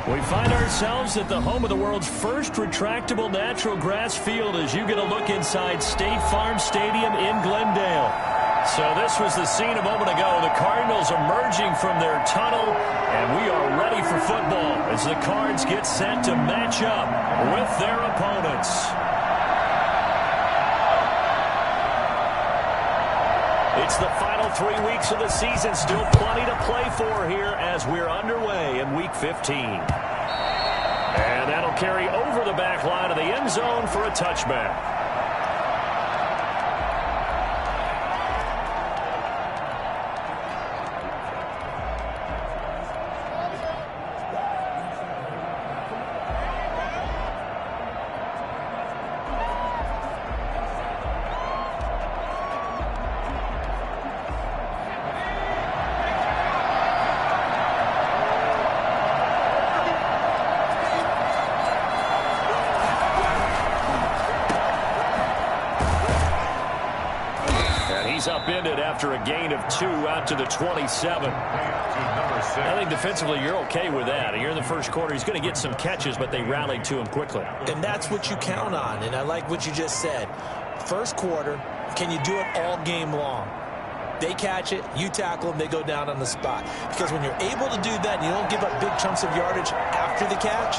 We find ourselves at the home of the world's first retractable natural grass field as you get a look inside State Farm Stadium in Glendale. So this was the scene a moment ago. The Cardinals emerging from their tunnel, and we are ready for football as the Cards get set to match up with their opponents. It's the final 3 weeks of the season. Still plenty to play for here as we're underway in Week 15. And that'll carry over the back line of the end zone for a touchback. Upended after a gain of 2 out to the 27. I think defensively you're okay with that. Here in the first quarter, he's going to get some catches, but they rallied to him quickly. And that's what you count on, and I like what you just said. First quarter, can you do it all game long? They catch it, you tackle them, they go down on the spot. Because when you're able to do that and you don't give up big chunks of yardage after the catch,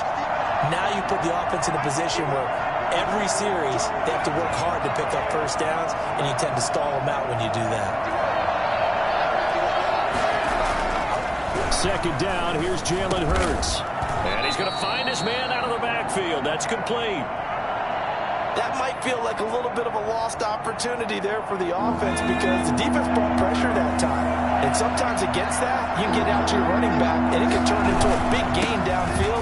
now you put the offense in a position where every series, they have to work hard to pick up first downs, and you tend to stall them out when you do that. Second down, here's Jalen Hurts. And he's going to find his man out of the backfield. That's complete. That might feel like a little bit of a lost opportunity there for the offense because the defense brought pressure that time. And sometimes against that, you get out to your running back, and it can turn into a big gain downfield.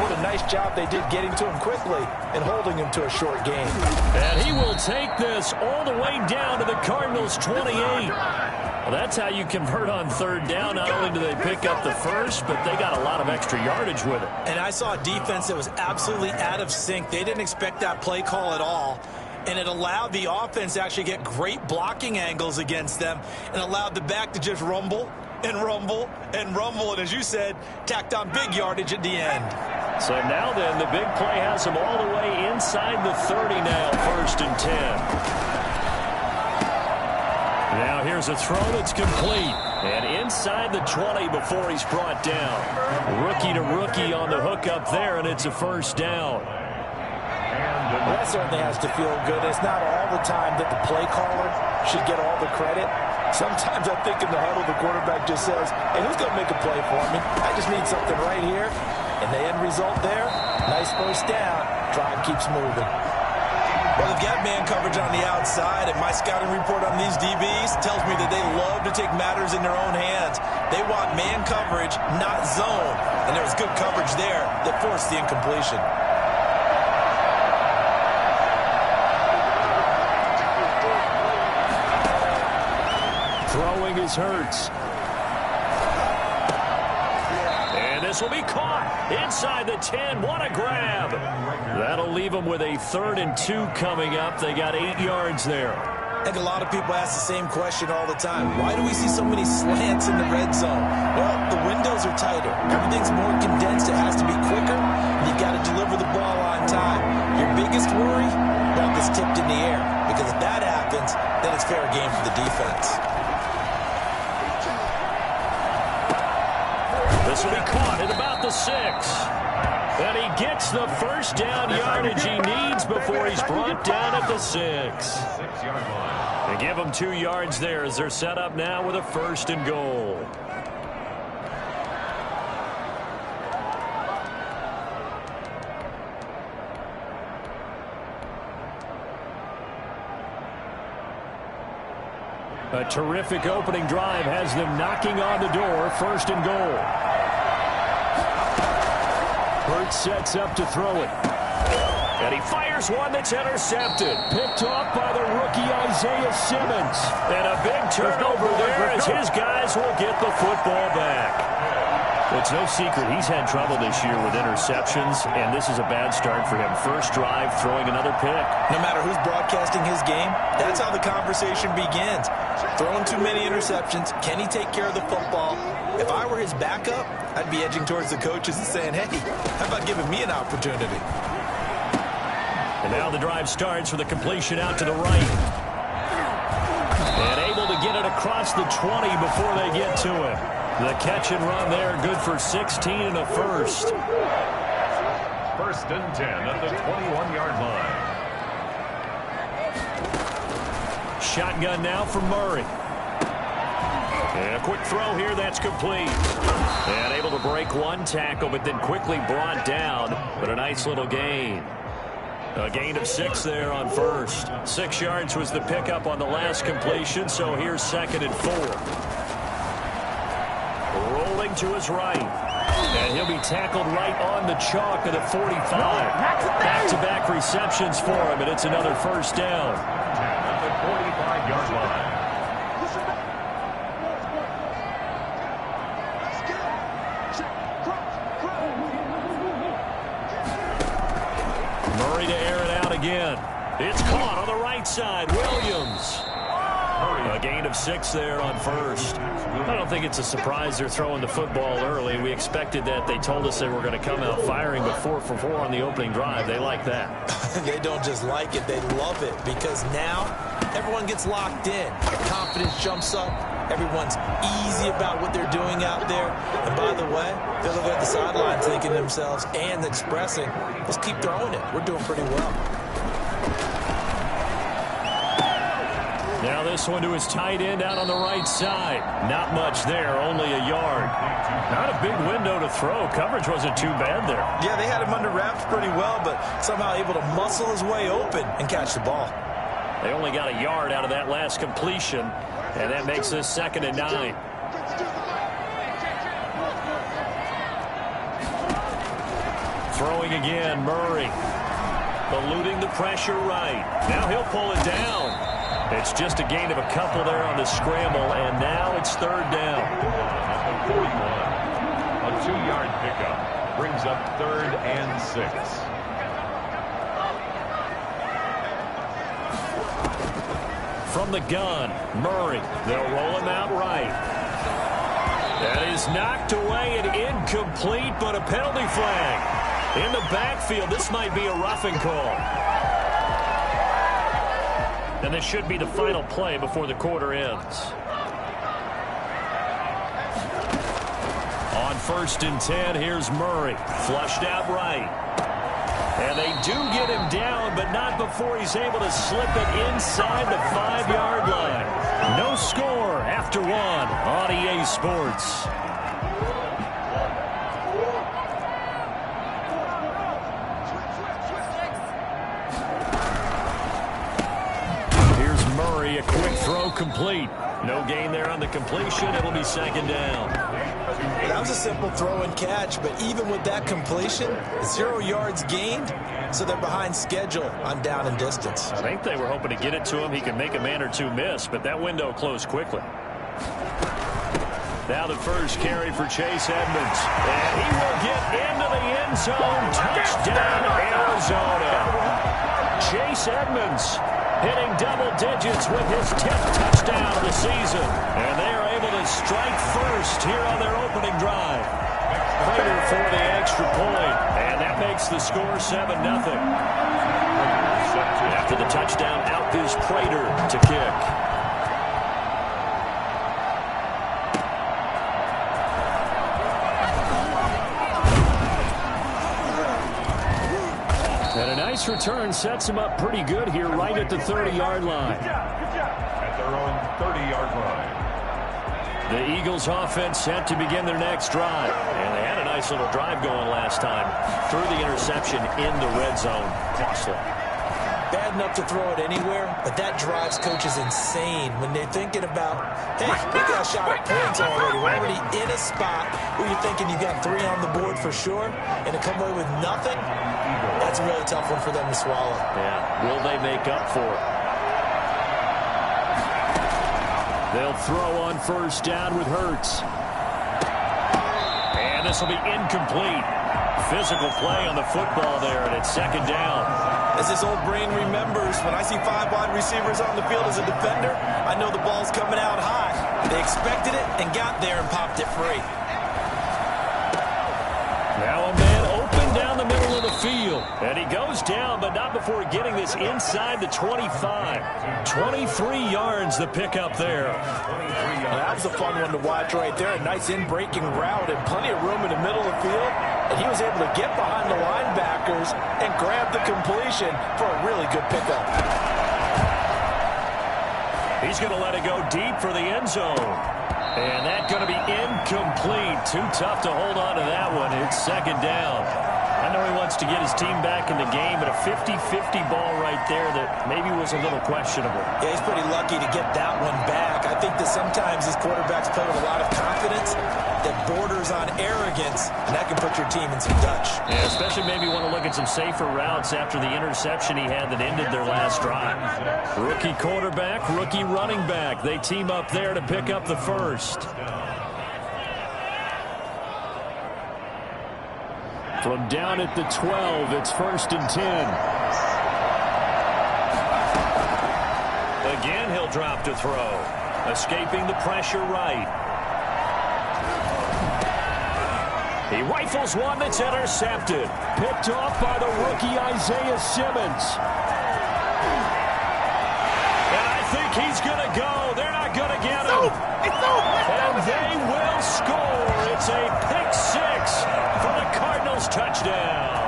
What a nice job they did getting to him quickly and holding him to a short gain. And he will take this all the way down to the Cardinals' 28. Well, that's how you convert on third down. Not only do they pick up the first, but they got a lot of extra yardage with it. And I saw a defense that was absolutely out of sync. They didn't expect that play call at all. And it allowed the offense to actually get great blocking angles against them and allowed the back to just rumble and rumble and rumble. And as you said, tacked on big yardage at the end. So now then, the big play has him all the way inside the 30 now, 1st and 10. Now here's a throw that's complete. And inside the 20 before he's brought down. Rookie to rookie on the hook up there, and it's a first down. Well, that certainly has to feel good. It's not all the time that the play caller should get all the credit. Sometimes I think in the huddle, the quarterback just says, hey, who's going to make a play for me? I just need something right here. And the end result there, nice first down. Drive keeps moving. Well, they've got man coverage on the outside, and my scouting report on these DBs tells me that they love to take matters in their own hands. They want man coverage, not zone. And there was good coverage there that forced the incompletion. Throwing is Hurts. And this will be caught inside the 10. What a grab. That'll leave them with a 3rd and 2 coming up. They got 8 yards there. I think a lot of people ask the same question all the time. Why do we see so many slants in the red zone? Well, the windows are tighter. Everything's more condensed. It has to be quicker. And you've got to deliver the ball on time. Your biggest worry? Ball gets tipped in the air. Because if that happens, then it's fair game for the defense. This will be caught at about the 6. And he gets the first down yardage he needs before he's brought down at the 6. They give him 2 yards there as they're set up now with a 1st and goal. A terrific opening drive has them knocking on the door. 1st and goal. Hurts sets up to throw it. And he fires one that's intercepted. Picked off by the rookie Isaiah Simmons. And a big turnover there as his guys will get the football back. Well, it's no secret he's had trouble this year with interceptions, and this is a bad start for him. First drive, throwing another pick. No matter who's broadcasting his game, that's how the conversation begins. Throwing too many interceptions. Can he take care of the football? If I were his backup, I'd be edging towards the coaches and saying, hey, how about giving me an opportunity? And now the drive starts with a completion out to the right. And able to get it across the 20 before they get to it. The catch and run there, good for 16 and a first. First and 10 at the 21-yard line. Shotgun now for Murray. And a quick throw here, that's complete. And able to break one tackle, but then quickly brought down. But a nice little gain. A gain of 6 there on first. 6 yards was the pickup on the last completion, so here's 2nd and 4. Rolling to his right. And he'll be tackled right on the chalk of the 45. Back-to-back receptions for him, and it's another first down. At the 45-yard line. Murray to air it out again. It's caught on the right side. Williams. A gain of 6 there on first. I don't think it's a surprise they're throwing the football early. We expected that. They told us they were going to come out firing, but 4 for 4 on the opening drive. They like that. They don't just like it, they love it, because now everyone gets locked in. The confidence jumps up. Everyone's easy about what they're doing out there. And by the way, they're looking at the sideline thinking to themselves and expressing, let's keep throwing it. We're doing pretty well. Now this one to his tight end out on the right side. Not much there, only a yard. Not a big window to throw. Coverage wasn't too bad there. Yeah, they had him under wraps pretty well, but somehow able to muscle his way open and catch the ball. They only got a yard out of that last completion, and that makes this 2nd and 9. Throwing again, Murray. Eluding the pressure right. Now he'll pull it down. It's just a gain of a couple there on the scramble, and now it's 3rd down. At the 41. A 2-yard pickup brings up 3rd and 6. From the gun, Murray. They'll roll him out right. That is knocked away and incomplete, but a penalty flag. In the backfield, this might be a roughing call. And this should be the final play before the quarter ends. On 1st and 10, here's Murray. Flushed out right. And they do get him down, but not before he's able to slip it inside the 5-yard line. No score after 1 on EA Sports. Here's Murray, a quick throw complete. No gain there on the completion. It'll be 2nd down. That was a simple throw and catch, but even with that completion, 0 yards gained, so they're behind schedule on down and distance. I think they were hoping to get it to him. He can make a man or two miss, but that window closed quickly. Now the first carry for Chase Edmonds. And he will get into the end zone. Touchdown, Arizona. Chase Edmonds hitting double digits with his 10th touchdown of the season. And they are able to strike first here on their opening drive. Prater for the extra point. And that makes the score 7-0. After the touchdown, out is Prater to kick. And a nice return sets him up pretty good here right at the 30-yard line. At their own 30-yard line. The Eagles offense set to begin their next drive. And they had a nice little drive going last time. Threw the interception in the red zone. Costly. Bad enough to throw it anywhere, but that drives coaches insane when they're thinking about, hey, we got a shot at points already. We're already in a spot where you're thinking you got 3 on the board for sure, and to come away with nothing, that's a really tough one for them to swallow. Yeah, will they make up for it? They'll throw on first down with Hurts. And this will be incomplete. Physical play on the football there, and it's 2nd down. As this old brain remembers, when I see 5 wide receivers on the field as a defender, I know the ball's coming out high. They expected it and got there and popped it free. Now a man open down the middle of the field. And he goes down, but not before getting this inside the 25. 23 yards the pickup there. Well, that was a fun one to watch right there. A nice in-breaking route and plenty of room in the middle of the field. And he was able to get behind the linebackers and grab the completion for a really good pickup. He's going to let it go deep for the end zone. And that's going to be incomplete. Too tough to hold on to that one. It's second down. I know he wants to get his team back in the game, but a 50-50 ball right there that maybe was a little questionable. Yeah, he's pretty lucky to get that one back. I think that sometimes these quarterbacks play with a lot of confidence that borders on arrogance, and that can put your team in some Dutch. Yeah, especially maybe want to look at some safer routes after the interception he had that ended their last drive. Rookie quarterback, rookie running back. They team up there to pick up the first. From down at the 12, it's 1st and 10. Again, he'll drop to throw. Escaping the pressure right. He rifles one that's intercepted. Picked off by the rookie Isaiah Simmons. And I think he's going to go. They're not going to get him. And they will score. It's a pick six for the Cardinals touchdown.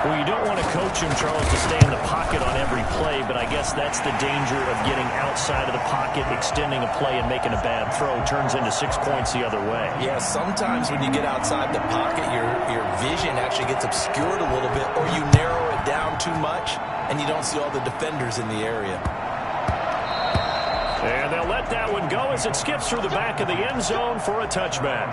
Well, you don't want to coach him, Charles, to stay in the pocket on every play, but I guess that's the danger of getting outside of the pocket, extending a play, and making a bad throw. Turns into 6 points the other way. Yeah, sometimes when you get outside the pocket, your vision actually gets obscured a little bit, or you narrow it down too much, and you don't see all the defenders in the area. And they'll let that one go as it skips through the back of the end zone for a touchback.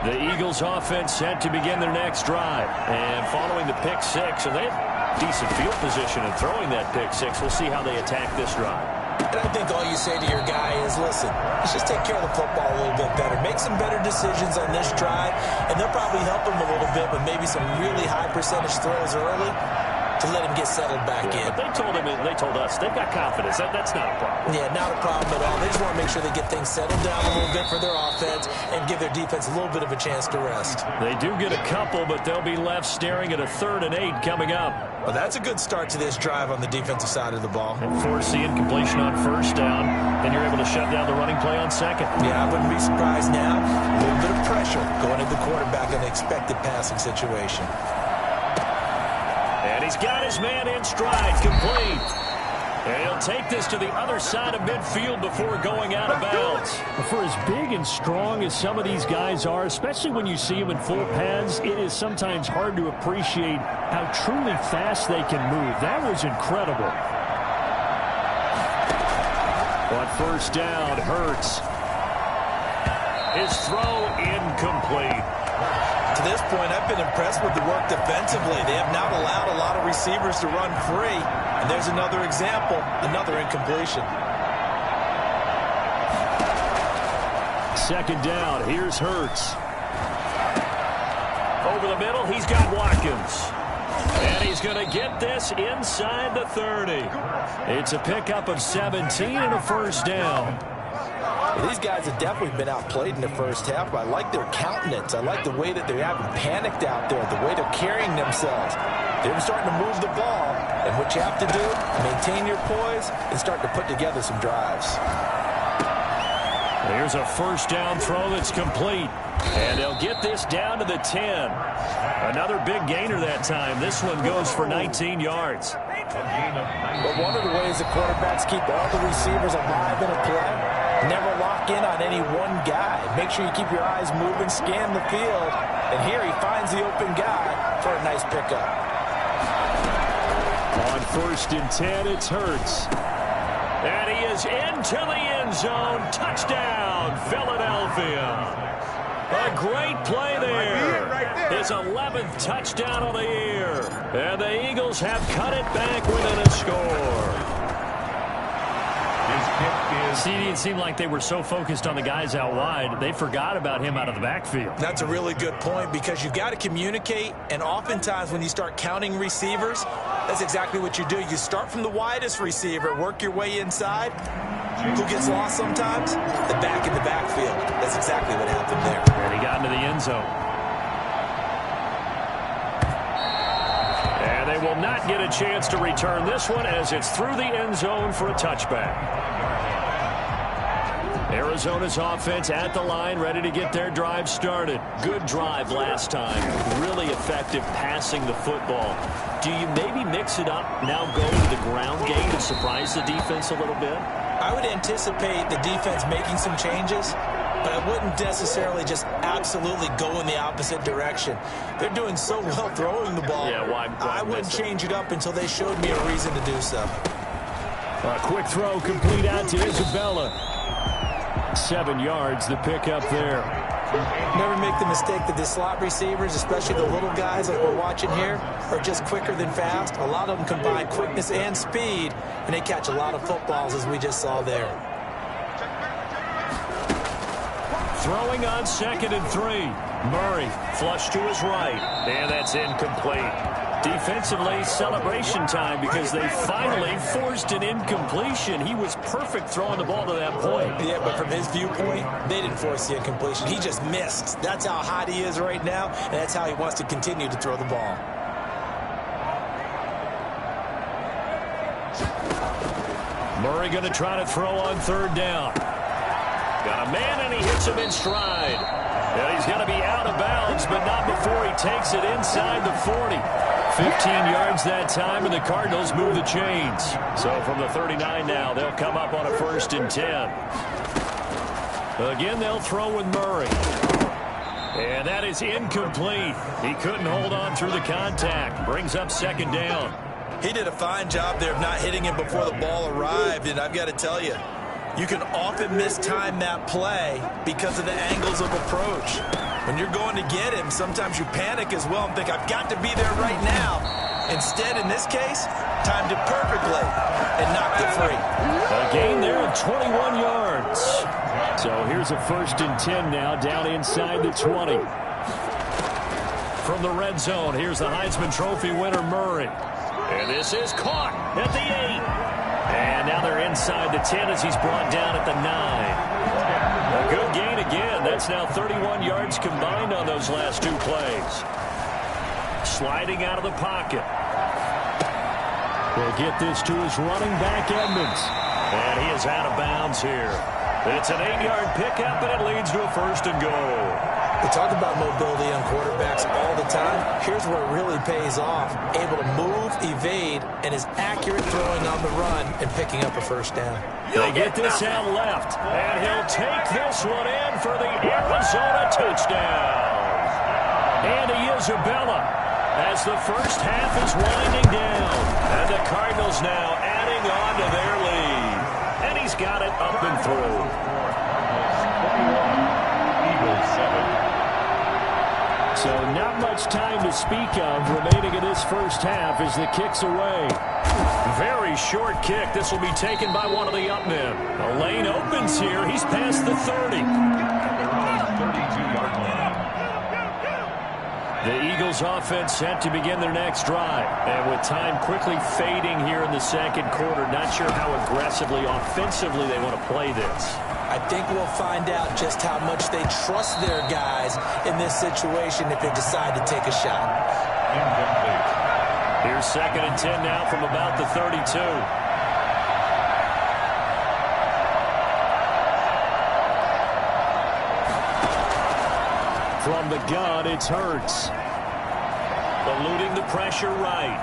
The Eagles offense set to begin their next drive. And following the pick six, and they have decent field position in throwing that pick six. We'll see how they attack this drive. And I think all you say to your guy is, listen, let's just take care of the football a little bit better. Make some better decisions on this drive, and they'll probably help him a little bit, but maybe some really high percentage throws early to let him get settled back in. But they told us they've got confidence. That's not a problem. Yeah, not a problem at all. They just want to make sure they get things settled down a little bit for their offense and give their defense a little bit of a chance to rest. They do get a couple, but they'll be left staring at a 3rd and 8 coming up. Well, that's a good start to this drive on the defensive side of the ball. And force the incompletion on 1st down, then you're able to shut down the running play on 2nd. Yeah, I wouldn't be surprised now. A little bit of pressure going at the quarterback in an expected passing situation. And he's got his man in stride, complete. And he'll take this to the other side of midfield before going out of bounds. For as big and strong as some of these guys are, especially when you see them in full pads, it is sometimes hard to appreciate how truly fast they can move. That was incredible. On 1st down, Hurts. His throw incomplete. To this point, I've been impressed with the work defensively. They have not allowed a lot of receivers to run free. And there's another example, another incompletion. 2nd down, here's Hurts. Over the middle, he's got Watkins. And he's going to get this inside the 30. It's a pickup of 17 and a 1st down. Well, these guys have definitely been outplayed in the first half, but I like their countenance. I like the way that they haven't panicked out there, the way they're carrying themselves. They're starting to move the ball, and what you have to do, maintain your poise and start to put together some drives. Here's a 1st down throw that's complete, and they'll get this down to the 10. Another big gainer that time. This one goes for 19 yards. But one of the ways the quarterbacks keep all the receivers alive in a play, never lock in on any one guy. Make sure you keep your eyes moving, scan the field. And here he finds the open guy for a nice pickup. On 1st and 10, it's Hurts. And he is into the end zone. Touchdown, Philadelphia. A great play there. His 11th touchdown of the year. And the Eagles have cut it back within a score. His kick is See, it seemed like they were so focused on the guys out wide, they forgot about him out of the backfield. That's a really good point because you've got to communicate, and oftentimes when you start counting receivers, that's exactly what you do. You start from the widest receiver, work your way inside. Who gets lost sometimes? The back in the backfield. That's exactly what happened there. And he got into the end zone. And they will not get a chance to return this one as it's through the end zone for a touchback. Arizona's offense at the line, ready to get their drive started. Good drive last time. Really effective passing the football. Do you maybe mix it up, now go to the ground game to surprise the defense a little bit? I would anticipate the defense making some changes, but I wouldn't necessarily just absolutely go in the opposite direction. They're doing so well throwing the ball. Yeah, why I wouldn't change it up until they showed me a reason to do so. A quick throw complete out to Isabella. 7 yards, the pickup there. Never make the mistake that the slot receivers, especially the little guys like we're watching here, are just quicker than fast. A lot of them combine quickness and speed, and they catch a lot of footballs, as we just saw there. Throwing on 2nd and 3. Murray flush to his right, and that's incomplete. Defensively, celebration time because they finally forced an incompletion. He was perfect throwing the ball to that point. Yeah, but from his viewpoint, they didn't force the incompletion. He just missed. That's how hot he is right now, and that's how he wants to continue to throw the ball. Murray going to try to throw on 3rd down. Got a man, and he hits him in stride. And he's going to be out of bounds, but not before he takes it inside the 40. 15 yards that time, and the Cardinals move the chains. So from the 39 now, they'll come up on a 1st and 10. Again, they'll throw with Murray. And that is incomplete. He couldn't hold on through the contact. Brings up 2nd down. He did a fine job there of not hitting him before the ball arrived, and I've got to tell you, you can often mistime that play because of the angles of approach. When you're going to get him, sometimes you panic as well and think, I've got to be there right now. Instead, in this case, timed it perfectly and knocked it free. A gain there of 21 yards. So here's a 1st and 10 now, down inside the 20. From the red zone, here's the Heisman Trophy winner, Murray. And this is caught at the 8. And now they're inside the 10 as he's brought down at the 9. A good gain again. That's now 31 yards combined on those last 2 plays. Sliding out of the pocket. They'll get this to his running back, Edmonds. And he is out of bounds here. It's an 8-yard pickup, and it leads to a 1st and goal. We talk about mobility on quarterbacks all the time. Here's where it really pays off. Able to move, evade, and is accurate throwing on the run and picking up a 1st down. They get this out left, and he'll take this one in for the Arizona touchdown. Andy Isabella as the first half is winding down. And the Cardinals now adding on to their lead. And he's got it up and through. Eagles 7. So not much time to speak of remaining in this first half as the kick's away. Very short kick. This will be taken by one of the up men. The lane opens here. He's past the 30. 32-yard line. The Eagles offense set to begin their next drive. And with time quickly fading here in the 2nd quarter, not sure how aggressively, offensively they want to play this. I think we'll find out just how much they trust their guys in this situation if they decide to take a shot. Incomplete. Here's 2nd and 10 now from about the 32. From the gun, it's Hurts. Eluding the pressure right.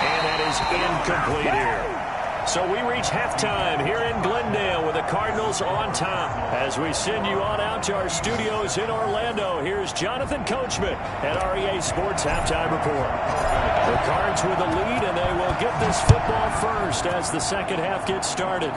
And that is incomplete here. So we reach halftime here in Glendale with the Cardinals on top. As we send you on out to our studios in Orlando, here's Jonathan Coachman at REA Sports Halftime Report. The Cards with the lead, and they will get this football first as the 2nd half gets started.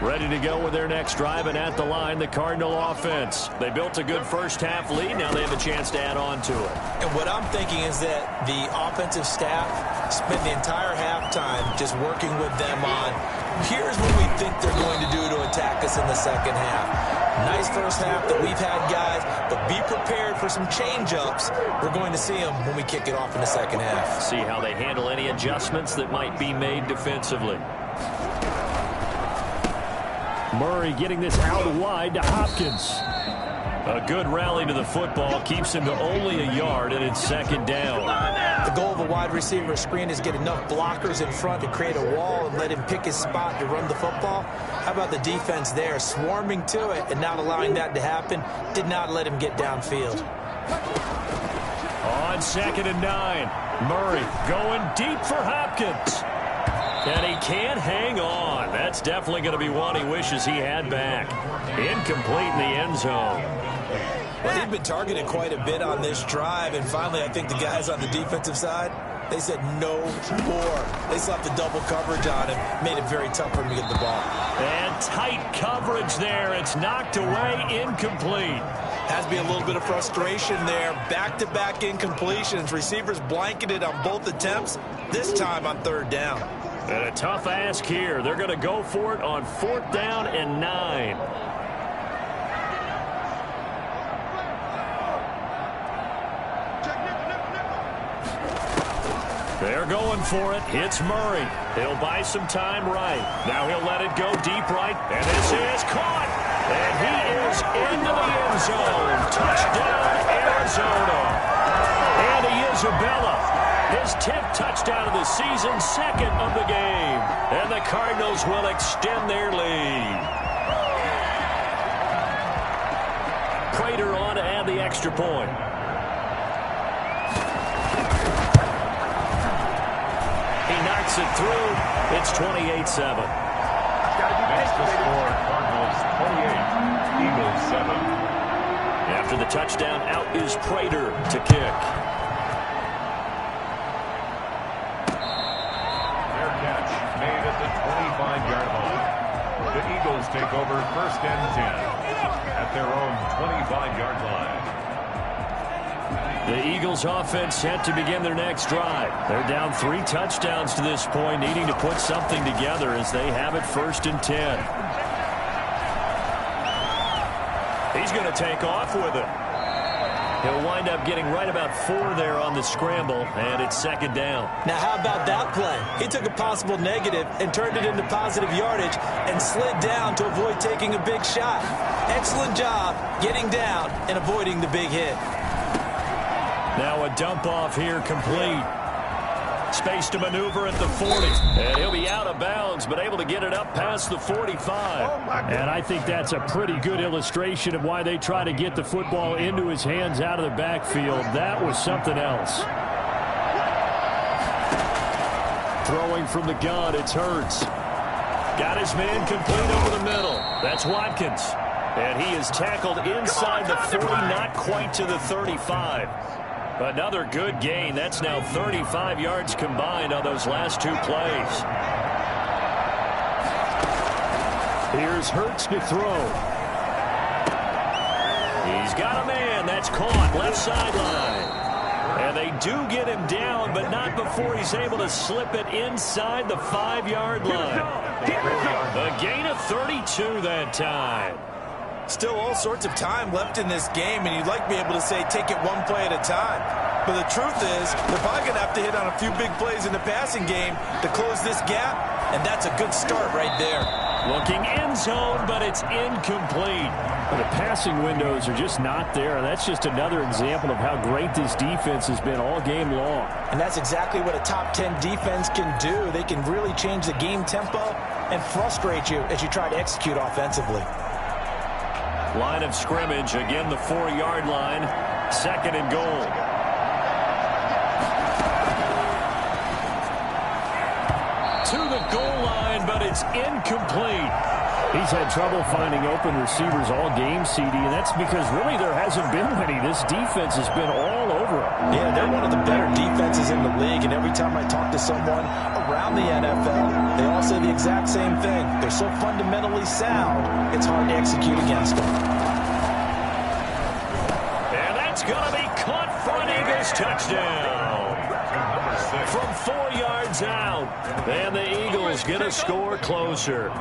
Ready ready to go with their next drive, and at the line, the Cardinal offense. They built a good first-half lead. Now they have a chance to add on to it. And what I'm thinking is that the offensive staff spent the entire halftime just working with them on, here's what we think they're going to do to attack us in the second half. Nice first half that we've had, guys, but be prepared for some change-ups. We're going to see them when we kick it off in the second half. See how they handle any adjustments that might be made defensively. Murray getting this out wide to Hopkins. A good rally to the football keeps him to only a yard, and it's second down. The goal of a wide receiver screen is get enough blockers in front to create a wall and let him pick his spot to run the football. How about the defense there, swarming to it and not allowing that to happen? Did not let him get downfield. On 2nd and 9, Murray going deep for Hopkins. And he can't hang on. That's definitely going to be one he wishes he had back. Incomplete in the end zone. Well, he'd been targeted quite a bit on this drive, and finally I think the guys on the defensive side, they said no more. They slapped the double coverage on him, made it very tough for him to get the ball. And tight coverage there. It's knocked away, incomplete. Has to be a little bit of frustration there. Back-to-back incompletions. Receivers blanketed on both attempts, this time on 3rd down. And a tough ask here. They're going to go for it on 4th down and 9. They're going for it. It's Murray. He'll buy some time right. Now he'll let it go deep right. And this is caught. And he is into the end zone. Touchdown, Arizona. Andy Isabella. His 10th touchdown of the season, 2nd of the game. And the Cardinals will extend their lead. Prater on to add the extra point. He knocks it through. It's 28-7. That's the score. Cardinals 28, Eagles 7. After the touchdown, out is Prater to kick. Made at the 25-yard line. The Eagles take over 1st and 10 at their own 25-yard line. The Eagles offense set to begin their next drive. They're down 3 touchdowns to this point, needing to put something together as they have it 1st and 10. He's going to take off with it. He'll wind up getting right about 4 there on the scramble, and it's 2nd down. Now, how about that play? He took a possible negative and turned it into positive yardage and slid down to avoid taking a big shot. Excellent job getting down and avoiding the big hit. Now a dump off here complete. Space to maneuver at the 40. And he'll be out of bounds, but able to get it up past the 45. And I think that's a pretty good illustration of why they try to get the football into his hands out of the backfield. That was something else. Throwing from the gun, it's Hurts. Got his man complete over the middle. That's Watkins. And he is tackled inside the 40, not quite to the 35. Another good gain. That's now 35 yards combined on those last 2 plays. Here's Hurts to throw. He's got a man. That's caught. Left sideline. And they do get him down, but not before he's able to slip it inside the 5-yard line. A gain of 32 that time. Still all sorts of time left in this game, and you'd like to be able to say take it one play at a time. But the truth is, they're probably going to have to hit on a few big plays in the passing game to close this gap, and that's a good start right there. Looking end zone, but it's incomplete. The passing windows are just not there. That's just another example of how great this defense has been all game long. And that's exactly what a top 10 defense can do. They can really change the game tempo and frustrate you as you try to execute offensively. Line of scrimmage, again the 4-yard line, 2nd and goal. To the goal line, but it's incomplete. He's had trouble finding open receivers all game, CD, and that's because really there hasn't been many. This defense has been all over him. Yeah, they're one of the better defenses in the league, and every time I talk to someone around the NFL, they all say the exact same thing. They're so fundamentally sound, it's hard to execute against them. And that's going to be caught for an Eagles touchdown. From 4 yards out, and the Eagles get a score closer.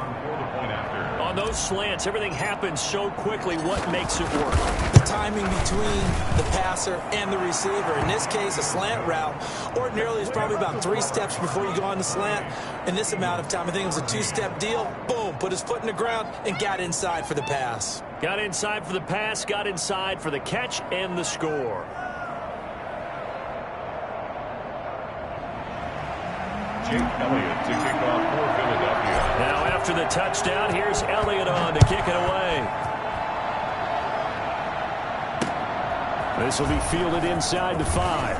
On those slants, everything happens so quickly. What makes it work? The timing between the passer and the receiver. In this case, a slant route ordinarily is probably about 3 steps before you go on the slant. In this amount of time, I think it was a 2-step deal. Boom, put his foot in the ground and got inside for the pass. Got inside for the pass, got inside for the catch and the score. Jake Elliott to kick off for Philadelphia. Now after the touchdown, here's Elliott on to kick it away. This will be fielded inside the 5.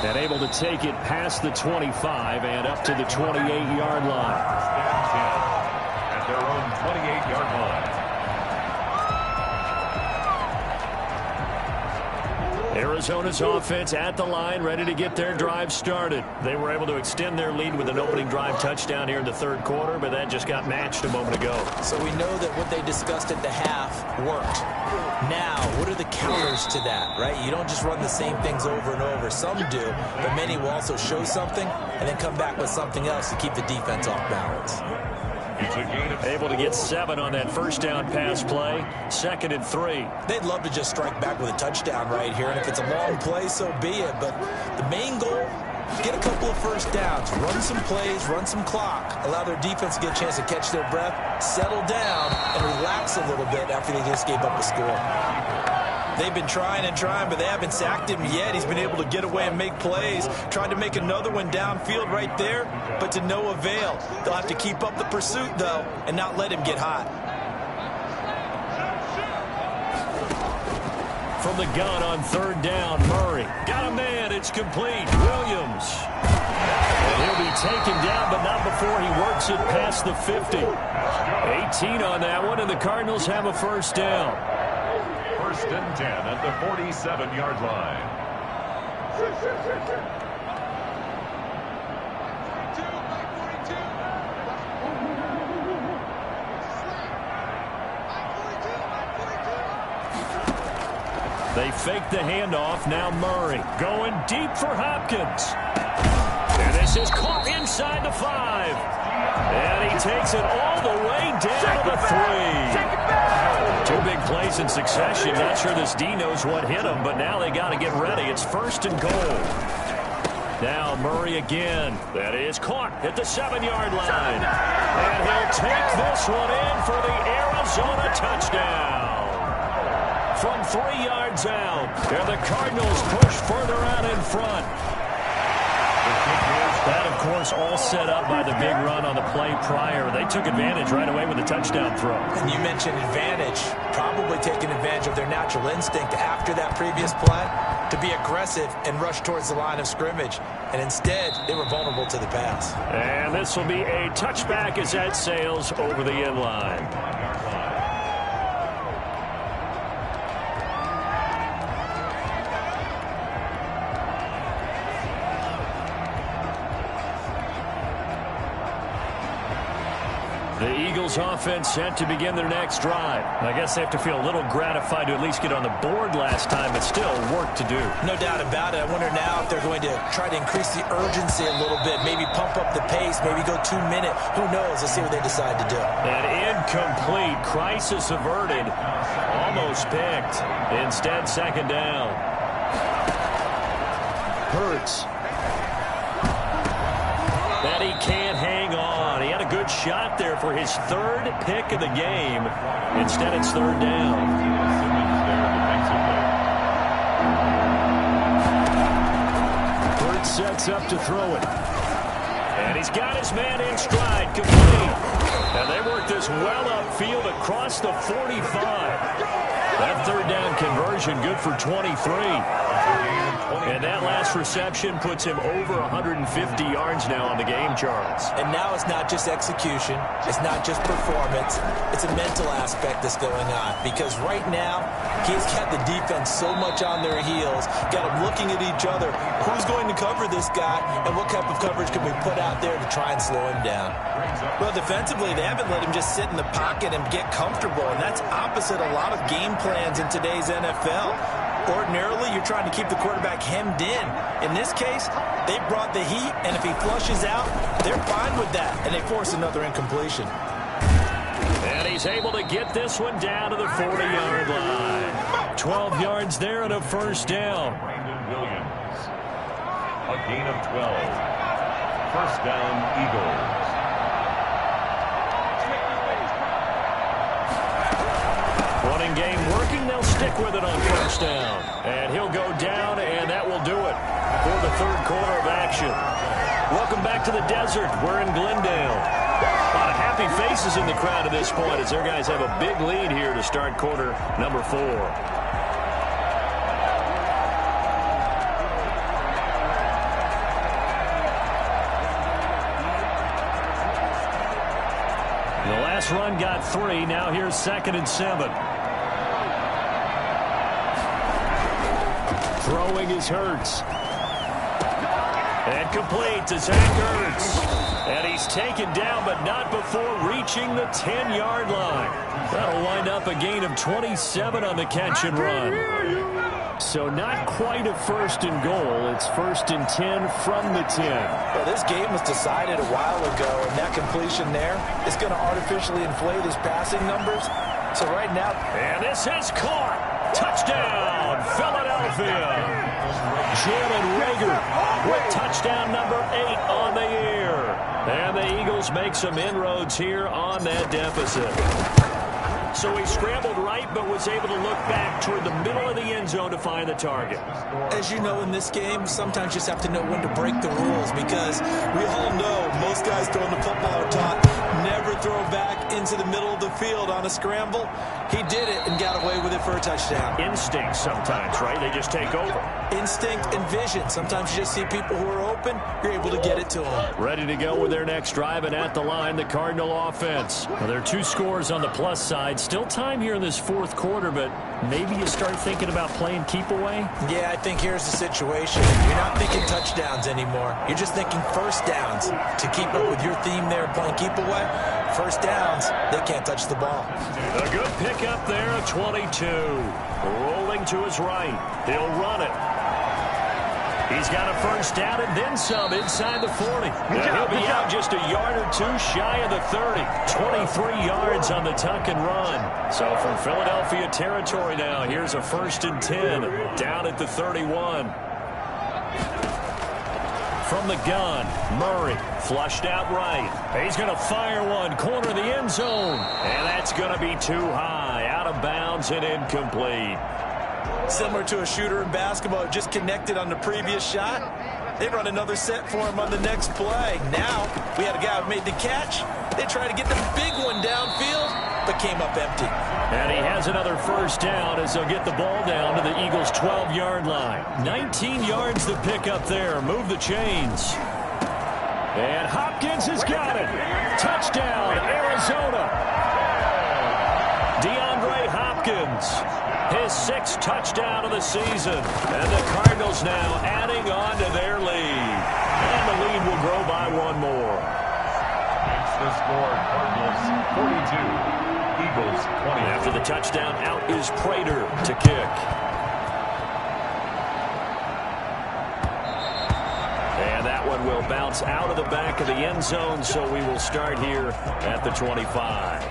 And able to take it past the 25 and up to the 28-yard line. At their own 28-yard line. Arizona's offense at the line, ready to get their drive started. They were able to extend their lead with an opening drive touchdown here in the third quarter, but that just got matched a moment ago. So we know that what they discussed at the half worked. Now, what are the counters to that, right? You don't just run the same things over and over. Some do, but many will also show something and then come back with something else to keep the defense off balance. Able to get 7 on that first down pass play. 2nd and 3. They'd love to just strike back with a touchdown right here, and if it's a long play, so be it. But the main goal, get a couple of first downs, run some plays, run some clock, allow their defense to get a chance to catch their breath, settle down, and relax a little bit after they just gave up a score. They've been trying and trying, but they haven't sacked him yet. He's been able to get away and make plays. Tried to make another one downfield right there, but to no avail. They'll have to keep up the pursuit, though, and not let him get hot. From the gun on 3rd down, Murray. Got a man, it's complete. Williams. And he'll be taken down, but not before he works it past the 50. 18 on that one, and the Cardinals have a first down. 1st and 10 at the 47-yard line. They fake the handoff. Now Murray going deep for Hopkins. And this is caught inside the 5. And he takes it all the way down to the 3. 2 big plays in succession. Not sure this D knows what hit him, but now they got to get ready. It's 1st and goal. Now Murray again. That is caught at the 7-yard line. And he'll take this one in for the Arizona touchdown. From 3 yards out. And the Cardinals push further out in front. That, of course, all set up by the big run on the play prior. They took advantage right away with the touchdown throw. And you mentioned advantage. Probably taking advantage of their natural instinct after that previous play to be aggressive and rush towards the line of scrimmage. And instead, they were vulnerable to the pass. And this will be a touchback as that sails over the end line. The Eagles offense set to begin their next drive. I guess they have to feel a little gratified to at least get on the board last time, but still work to do. No doubt about it. I wonder now if they're going to try to increase the urgency a little bit, maybe pump up the pace, maybe go 2-minute. Who knows? Let's see what they decide to do. An incomplete. Crisis averted. Almost picked. Instead, 2nd down. Hurts. That he can't hang on. He had a good shot there for his 3rd pick of the game. Instead, it's 3rd down. Hurts sets up to throw it. And he's got his man in stride, complete. And they work this well upfield across the 45. That third down conversion, good for 23. And that last reception puts him over 150 yards now on the game, Charles. And now it's not just execution. It's not just performance. It's a mental aspect that's going on. Because right now, he's got the defense so much on their heels, got them looking at each other. Who's going to cover this guy, and what type of coverage can we put out there to try and slow him down? Well, defensively, they haven't let him just sit in the pocket and get comfortable, and that's opposite a lot of game plans in today's NFL. Ordinarily, you're trying to keep the quarterback hemmed in. In this case, they brought the heat, and if he flushes out, they're fine with that, and they force another incompletion. And he's able to get this one down to the 40-yard line. 12 yards there and a first down. Brandon Williams. A gain of 12. First down, Eagles. Running game working. They'll stick with it on first down. And he'll go down, and that will do it for the third quarter of action. Welcome back to the desert. We're in Glendale. A lot of happy faces in the crowd at this point as their guys have a big lead here to start quarter number 4. The last run got 3. Now here's 2nd and 7. Throwing is Hurts. And complete to Zach Ertz. And he's taken down, but not before reaching the 10-yard line. That'll wind up a gain of 27 on the catch and run. So not quite a first and goal. It's 1st and 10 from the 10. Well, this game was decided a while ago, and that completion there is going to artificially inflate his passing numbers. So right now... And this is caught. Touchdown, Philadelphia. Jalen Reagor with touchdown number 8 on the year. And the Eagles make some inroads here on that deficit. So he scrambled right, but was able to look back toward the middle of the end zone to find the target. As you know, in this game, sometimes you just have to know when to break the rules, because we all know most guys throwing the football are taught never throw back into the middle of the field on a scramble. He did it and got away with it for a touchdown. Instinct sometimes, right? They just take over. Instinct and vision. Sometimes you just see people who are open, you're able to get it to them. Ready to go with their next drive, and at the line, the Cardinal offense. Well, there are 2 scores on the plus side. Still time here in this 4th quarter, but maybe you start thinking about playing keep away? Yeah, I think here's the situation. You're not thinking touchdowns anymore. You're just thinking first downs. To keep up with your theme there, playing keep away, first downs, they can't touch the ball. A good pick up there at 22. Rolling to his right. He'll run it. He's got a first down and then some inside the 40. He'll be out just a yard or 2 shy of the 30. 23 yards on the tuck and run. So from Philadelphia territory now, here's a 1st and 10 down at the 31. From the gun, Murray flushed out right. He's going to fire one, corner of the end zone. And that's going to be too high, out of bounds and incomplete. Similar to a shooter in basketball, just connected on the previous shot. They run another set for him on the next play. Now, we had a guy who made the catch. They tried to get the big one downfield, but came up empty. And he has another first down as they'll get the ball down to the Eagles' 12-yard line. 19 yards to pick up there. Move the chains. And Hopkins has got it. Touchdown, Arizona. DeAndre Hopkins. His 6th touchdown of the season. And the Cardinals now adding on to their lead. And the lead will grow by 1 more. That's the score. Cardinals 42. Eagles 20. After the touchdown, out is Prater to kick. And that one will bounce out of the back of the end zone, so we will start here at the 25.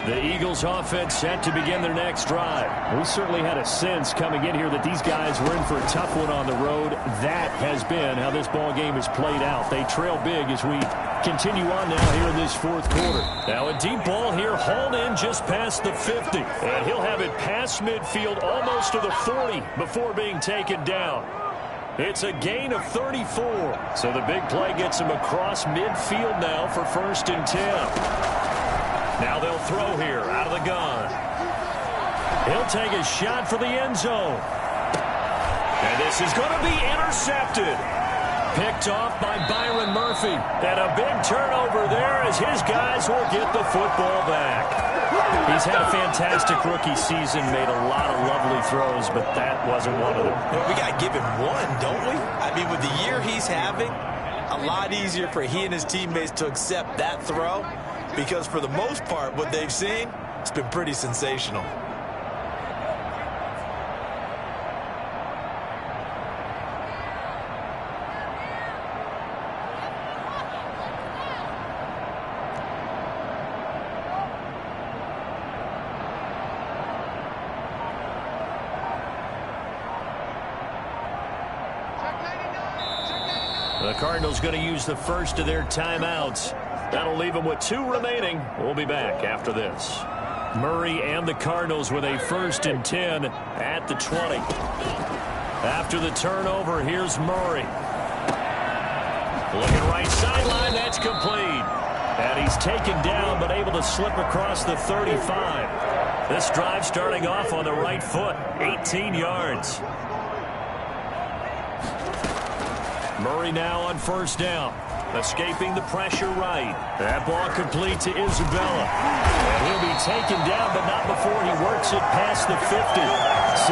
The Eagles offense set to begin their next drive. We certainly had a sense coming in here that these guys were in for a tough one on the road. That has been how this ball game has played out. They trail big as we continue on now here in this fourth quarter. Now a deep ball here hauled in just past the 50. And he'll have it past midfield almost to the 40 before being taken down. It's a gain of 34. So the big play gets him across midfield now for 1st and 10. Now they'll throw here out of the gun. He'll take a shot for the end zone. And this is going to be intercepted. Picked off by Byron Murphy. And a big turnover there as his guys will get the football back. He's had a fantastic rookie season, made a lot of lovely throws, but that wasn't one of them. Well, we got to give him one, don't we? I mean, with the year he's having, a lot easier for he and his teammates to accept that throw. Because for the most part, what they've seen, it's been pretty sensational. The Cardinals going to use the first of their timeouts. That'll leave them with 2 remaining. We'll be back after this. Murray and the Cardinals with a 1st and 10 at the 20. After the turnover, here's Murray. Looking right sideline, that's complete. And he's taken down but able to slip across the 35. This drive starting off on the right foot, 18 yards. Murray now on 1st down. Escaping the pressure right. That ball complete to Isabella. And he'll be taken down, but not before he works it past the 50.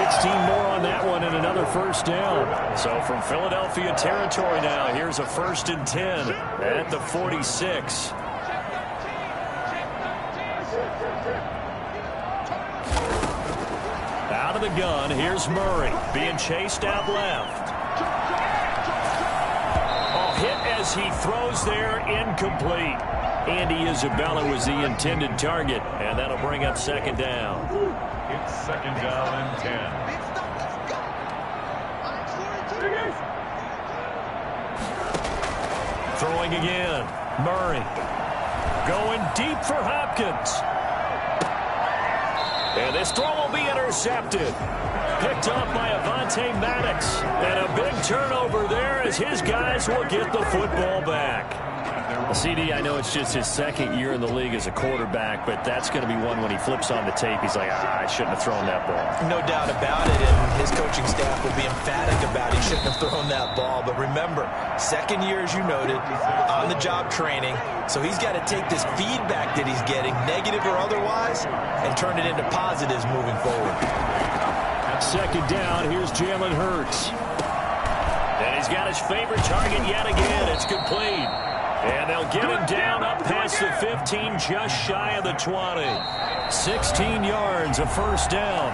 16 more on that one and another 1st down. So from Philadelphia territory now, here's a 1st and 10 at the 46. Out of the gun, here's Murray. Being chased out left. Hit as he throws there, incomplete. Andy Isabella was the intended target, and that'll bring up 2nd down. It's 2nd down and 10. Throwing again. Murray going deep for Hopkins. And this throw will be intercepted. Picked up by Avonte Maddox. And a big turnover there as his guys will get the football back. CD, I know it's just his 2nd year in the league as a quarterback, but that's going to be one when he flips on the tape. He's like, I shouldn't have thrown that ball. No doubt about it, and his coaching staff will be emphatic about he shouldn't have thrown that ball. But remember, 2nd year, as you noted, on-the-job training. So he's got to take this feedback that he's getting, negative or otherwise, and turn it into positives moving forward. 2nd down, here's Jalen Hurts. And he's got his favorite target yet again. It's complete. And they'll get him down up past the 15, just shy of the 20. 16 yards, a 1st down.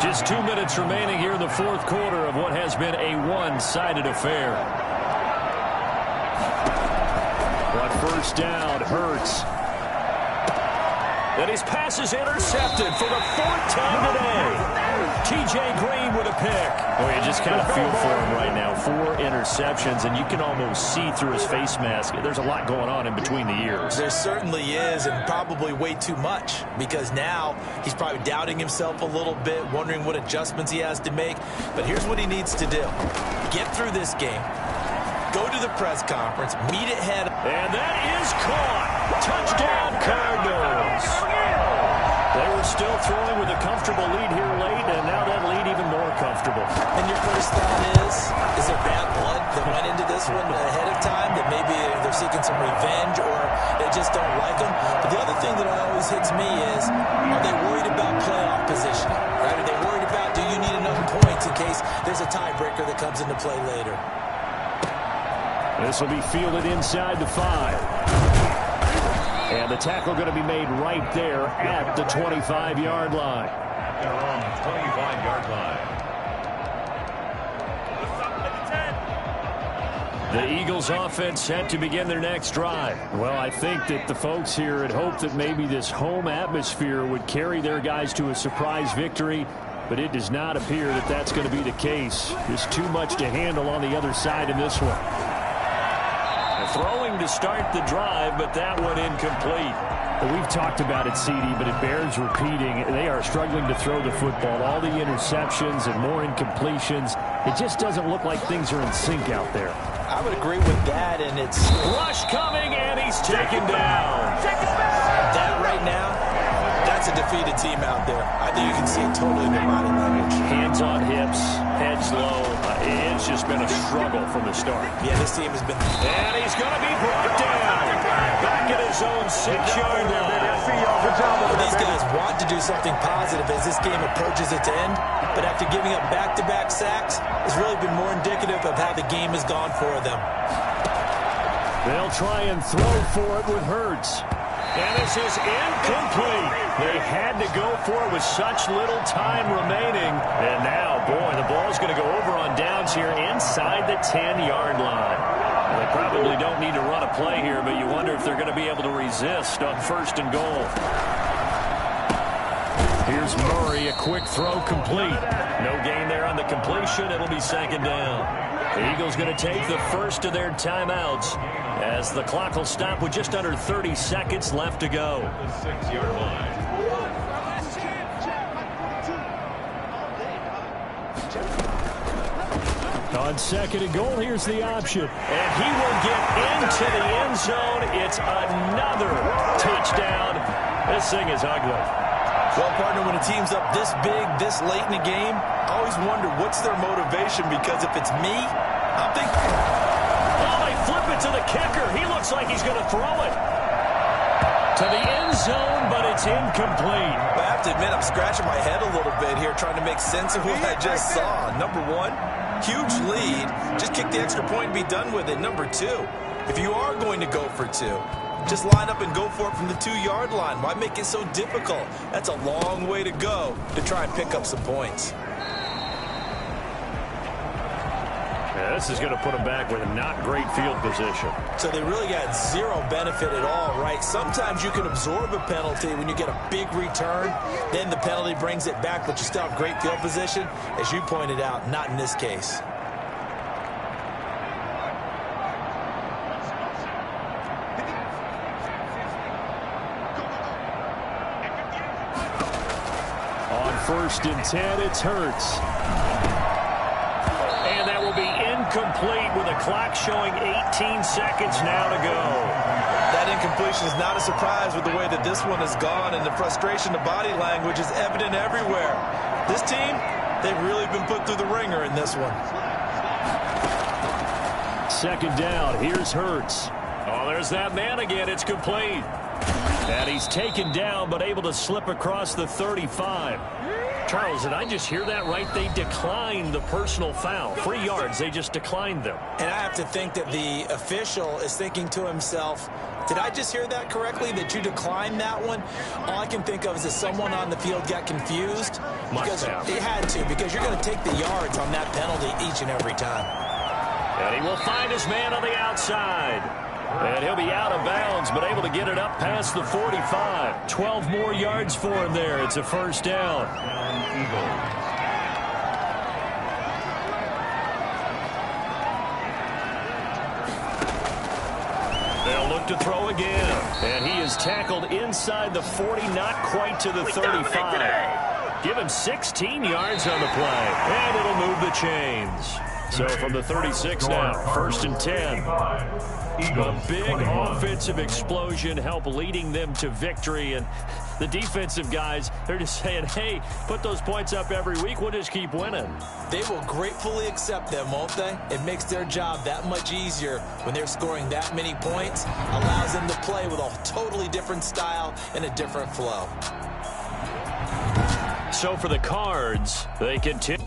Just 2 minutes remaining here in the 4th quarter of what has been a one-sided affair. But 1st down, Hurts. And his pass is intercepted for the 4th time today. T.J. Green with a pick. Oh, you just kind of feel for him right now. 4 interceptions, and you can almost see through his face mask. There's a lot going on in between the ears. There certainly is, and probably way too much, because now he's probably doubting himself a little bit, wondering what adjustments he has to make. But here's what he needs to do. Get through this game. Go to the press conference, meet it head. And that is caught. Touchdown, Cardinals. They were still throwing with a comfortable lead here late, and now that lead even more comfortable. And your first thought is there bad blood that went into this one ahead of time, that maybe they're seeking some revenge or they just don't like them? But the other thing that always hits me is, are they worried about playoff positioning? Right? Are they worried about, do you need enough points in case there's a tiebreaker that comes into play later? This will be fielded inside the 5. And the tackle going to be made right there at the 25-yard line. Their own 25-yard line. The Eagles offense set to begin their next drive. Well, I think that the folks here had hoped that maybe this home atmosphere would carry their guys to a surprise victory, but it does not appear that that's going to be the case. There's too much to handle on the other side in this one. Throwing to start the drive, but that one incomplete. We've talked about it, CD, but it bears repeating. They are struggling to throw the football. All the interceptions and more incompletions. It just doesn't look like things are in sync out there. I would agree with that, and it's... Rush coming, and he's taken down. That right now, that's a defeated team out there. I think you can see it totally in their body language. Hands on hips, heads low. It's just been a struggle from the start. Yeah, this team has been... And he's going to be brought down. Back at his own 6-yard line. These guys want to do something positive as this game approaches its end, but after giving up back-to-back sacks, it's really been more indicative of how the game has gone for them. They'll try and throw for it with Hurts. And this is incomplete. They had to go for it with such little time remaining. And now, boy, the ball's going to go over on downs here inside the 10-yard line. Well, they probably don't need to run a play here, but you wonder if they're going to be able to resist on 1st and goal. Here's Murray, a quick throw complete. No gain there on the completion. It'll be 2nd down. The Eagles going to take the first of their timeouts as the clock will stop with just under 30 seconds left to go. The 6-yard line. On 2nd and goal, here's the option. And he will get into the end zone. It's another touchdown. This thing is ugly. Well, partner, when a team's up this big, this late in the game, I always wonder what's their motivation, because if it's me, I'm thinking... Oh, they flip it to the kicker. He looks like he's going to throw it to the end zone, but it's incomplete. I have to admit, I'm scratching my head a little bit here trying to make sense of what I just saw. Number one, huge lead. Just kick the extra point and be done with it. Number two, if you are going to go for two, just line up and go for it from the 2-yard line. Why make it so difficult? That's a long way to go to try and pick up some points. Yeah, this is going to put them back with a not great field position. So they really got zero benefit at all, right? Sometimes you can absorb a penalty when you get a big return. Then the penalty brings it back, but you still have great field position. As you pointed out, not in this case. On 1st and 10, it's Hurts. And that will be incomplete with a clock showing 18 seconds now to go. That incompletion is not a surprise with the way that this one has gone, and the frustration, the body language is evident everywhere. This team, they've really been put through the ringer in this one. 2nd down, here's Hurts. Oh, there's that man again. It's complete. And he's taken down, but able to slip across the 35. Charles, did I just hear that right? They declined the personal foul. 3 yards, they just declined them. And I have to think that the official is thinking to himself, did I just hear that correctly, that you declined that one? All I can think of is that someone on the field got confused. Because he had to, because you're going to take the yards on that penalty each and every time. And he will find his man on the outside. And he'll be out of bounds, but able to get it up past the 45. 12 more yards for him there. It's a 1st down. They'll look to throw again. And he is tackled inside the 40, not quite to the 35. Give him 16 yards on the play. And it'll move the chains. So from the 36 now, 1st and 10. A big offensive explosion help leading them to victory. And the defensive guys, they're just saying, hey, put those points up every week. We'll just keep winning. They will gratefully accept them, won't they? It makes their job that much easier when they're scoring that many points. Allows them to play with a totally different style and a different flow. So for the Cards, they continue.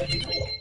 10.